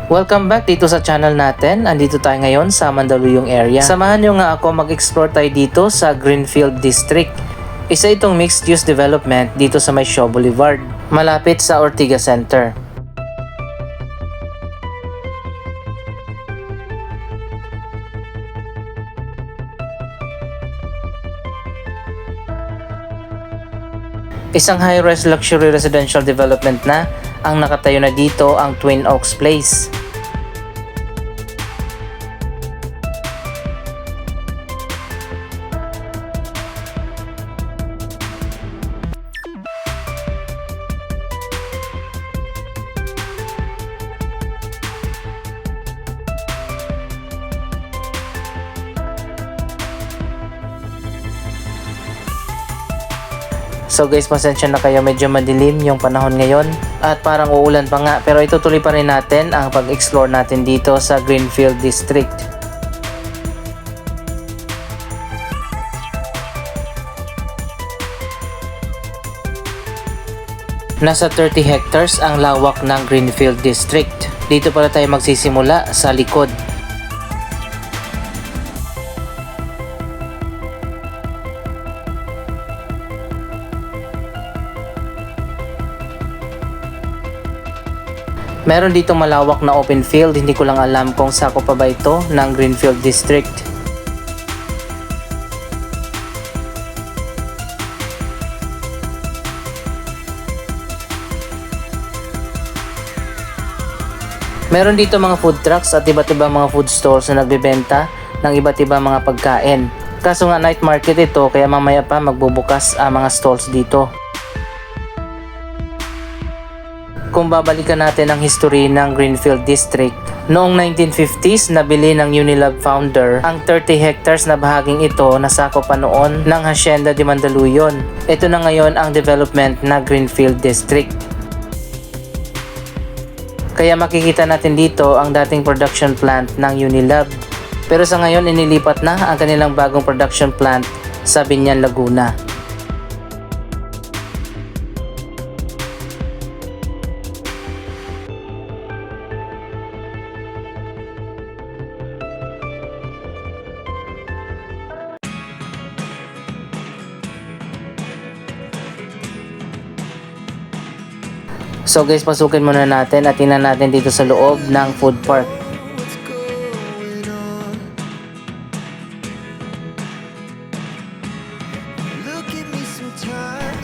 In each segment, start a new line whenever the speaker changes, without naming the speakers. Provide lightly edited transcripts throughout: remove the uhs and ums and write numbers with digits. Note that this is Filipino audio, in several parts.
Welcome back dito sa channel natin. Andito tayo ngayon sa Mandaluyong area. Samahan nyo nga ako mag-explore tayo dito sa Greenfield District. Isa itong mixed-use development dito sa may Shaw Boulevard, malapit sa Ortigas Center. Isang high-rise luxury residential development na ang nakatayo na dito ang Twin Oaks Place. So guys, pasensya na kayo, medyo madilim yung panahon ngayon at parang uulan pa nga, pero itutuloy pa rin natin ang pag-explore natin dito sa Greenfield District. Nasa 30 hectares ang lawak ng Greenfield District. Dito pala tayo magsisimula sa likod. Meron dito malawak na open field, hindi ko lang alam kung sakop pa ba ito ng Greenfield District. Meron dito mga food trucks at iba't ibang mga food stores na nagbebenta ng iba't ibang mga pagkain. Kaso nga night market ito, kaya mamaya pa magbubukas ang mga stalls dito. Kung babalikan natin ang history ng Greenfield District, noong 1950s nabili ng Unilab founder ang 30 hectares na bahaging ito na sakop pa noon ng Hacienda de Mandaluyong. Ito na ngayon ang development na Greenfield District. Kaya makikita natin dito ang dating production plant ng Unilab. Pero sa ngayon inilipat na ang kanilang bagong production plant sa Binyan, Laguna. So guys, pasukin muna natin at tingnan natin dito sa loob ng food park.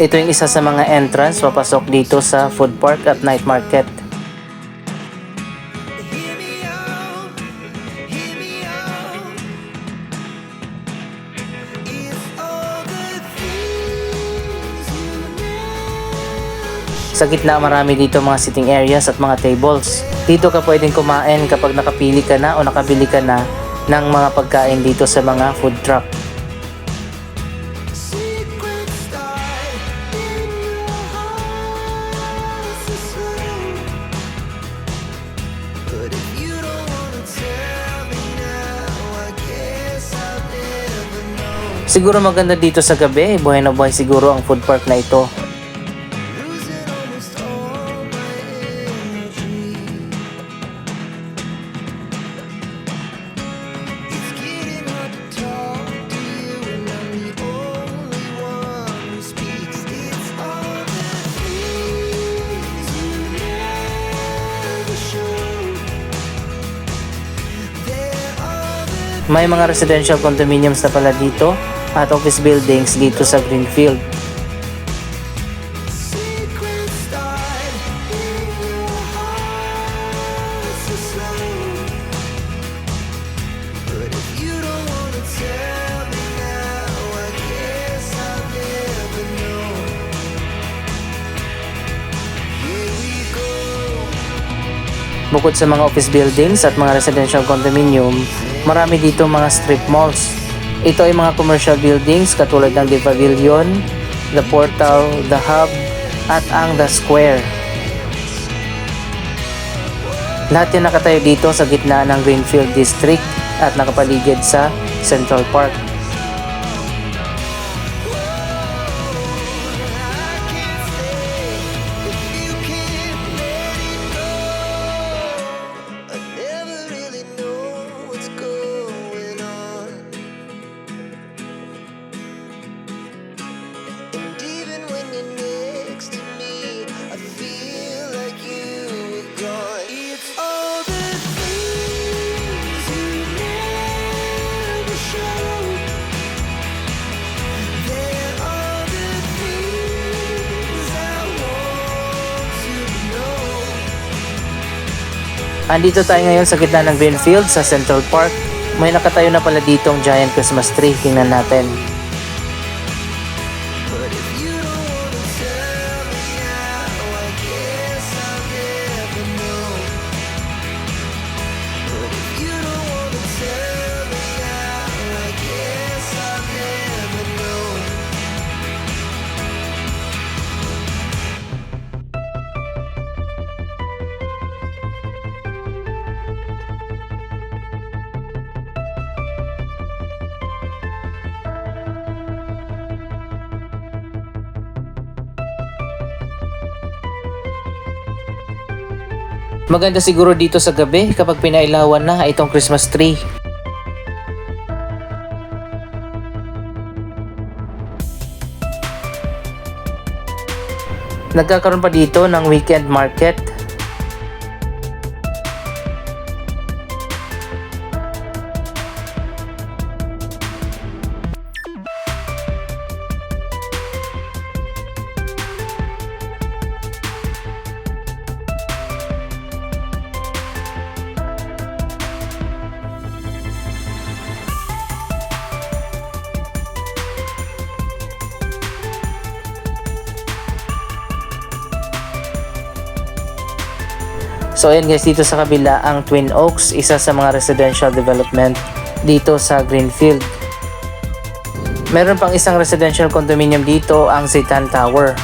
Ito yung isa sa mga entrance papasok dito sa food park at night market. Sa gitna marami dito mga sitting areas at mga tables. Dito ka pwedeng kumain kapag nakapili ka na o nakabili ka na ng mga pagkain dito sa mga food truck. Siguro maganda dito sa gabi, buhay na buhay siguro ang food park na ito. May mga residential condominiums na pala dito at office buildings dito sa Greenfield. Bukod sa mga office buildings at mga residential condominium, marami dito mga strip malls. Ito ay mga commercial buildings katulad ng The Pavilion, The Portal, The Hub, at ang The Square. Lahat yan nakatayo dito sa gitna ng Greenfield District at nakapaligid sa Central Park. Andito tayo ngayon sa gitna ng Greenfield sa Central Park. May nakatayo na pala ditong giant Christmas tree. Tingnan natin. Maganda siguro dito sa gabi kapag pinailawan na itong Christmas tree. Nagkakaroon pa dito ng weekend market. So ayan guys, dito sa kabila ang Twin Oaks, isa sa mga residential development dito sa Greenfield. Meron pang isang residential condominium dito, ang Zitan Tower.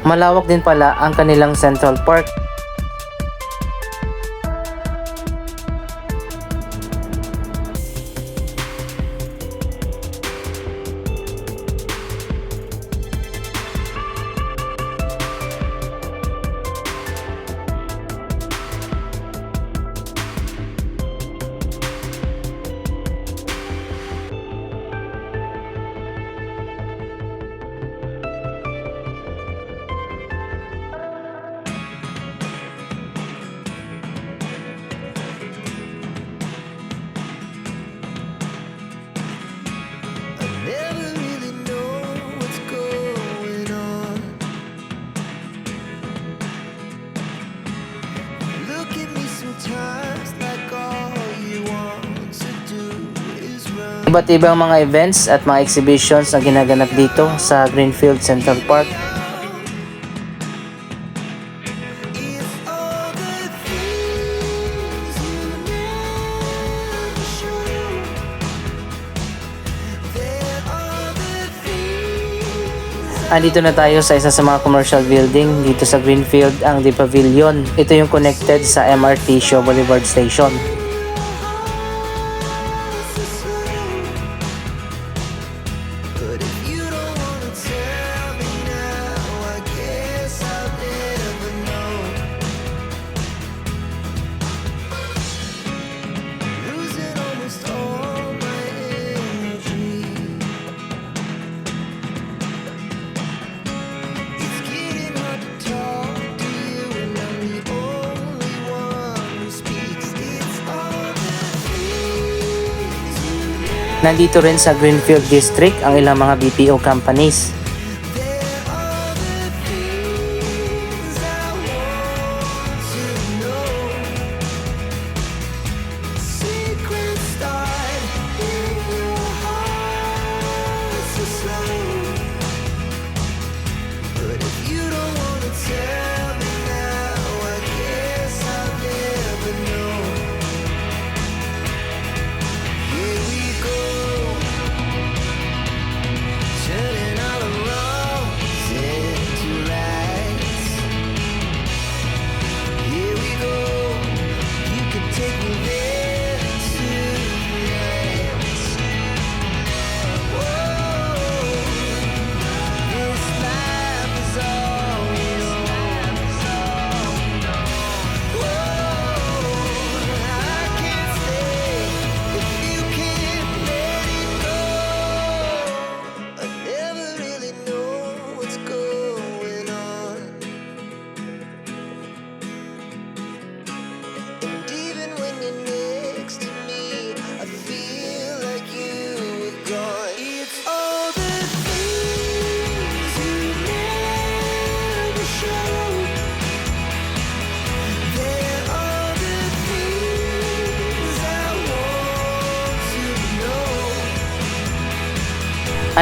Malawak din pala ang kanilang Central Park. Iba't ibang mga events at mga exhibitions ang ginaganap dito sa Greenfield Central Park. Andito na tayo sa isa sa mga commercial building dito sa Greenfield, ang The Pavilion. Ito yung connected sa MRT Shaw Boulevard Station. Nandito rin sa Greenfield District ang ilang mga BPO companies.
Turning all around.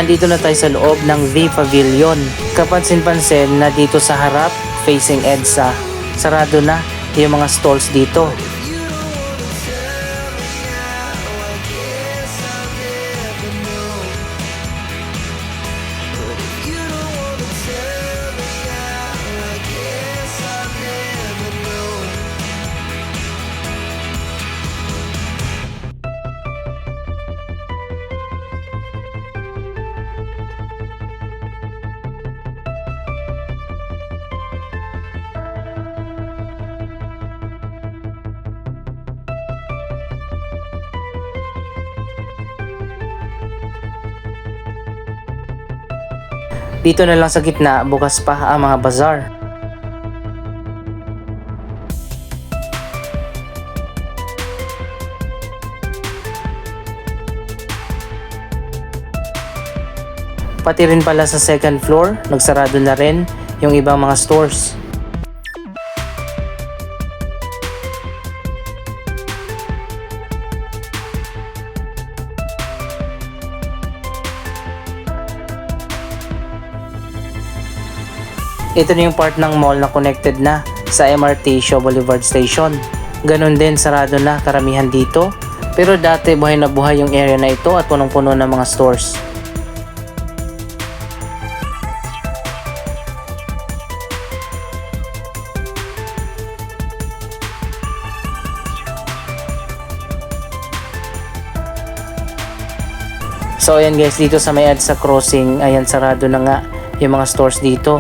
andito na tayo sa loob ng V Pavilion. Kapansin-pansin na dito sa harap, facing EDSA, sarado na yung mga stalls dito. Dito na lang sa gitna, bukas pa ang mga bazaar. Pati rin pala sa second floor, nagsarado na rin yung ibang mga stores. Ito na yung part ng mall na connected na sa MRT Shaw Boulevard Station. Ganon din, sarado na karamihan dito. Pero dati buhay na buhay yung area na ito at punong-puno ng mga stores. So ayan guys, dito sa may EDSA crossing, ayan sarado na nga yung mga stores dito.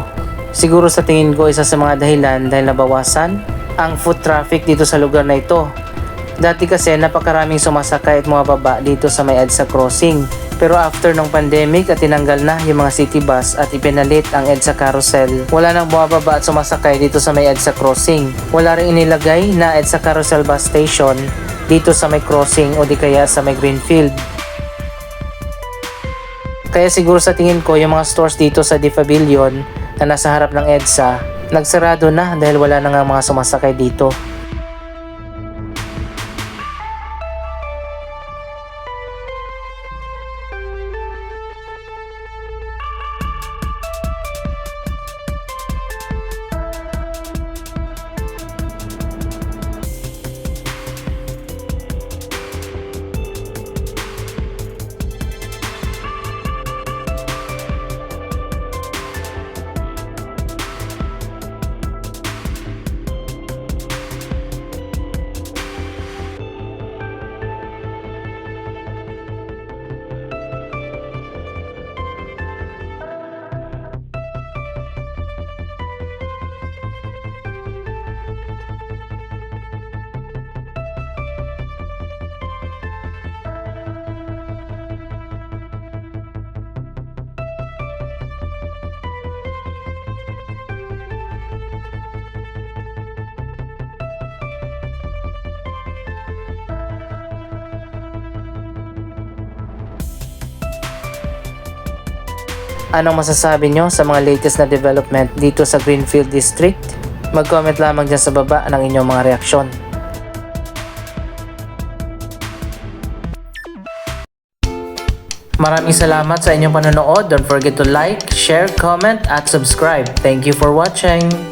Siguro sa tingin ko isa sa mga dahilan dahil nabawasan ang foot traffic dito sa lugar na ito. Dati kasi napakaraming sumasakay at mga baba dito sa may EDSA crossing. Pero after ng pandemic at tinanggal na yung mga city bus at ipinalit ang EDSA carousel, wala nang bumababa at sumasakay dito sa may EDSA crossing. Wala rin inilagay na EDSA carousel bus station dito sa may crossing o di kaya sa may Greenfield. Kaya siguro sa tingin ko yung mga stores dito sa V Pavilion na nasa harap ng EDSA, nagsarado na dahil wala na nga mga sumasakay dito. Anong masasabi nyo sa mga latest na development dito sa Greenfield District? Mag-comment lamang dyan sa baba ng inyong mga reaksyon. Maraming salamat sa inyong panonood. Don't forget to like, share, comment at subscribe. Thank you for watching!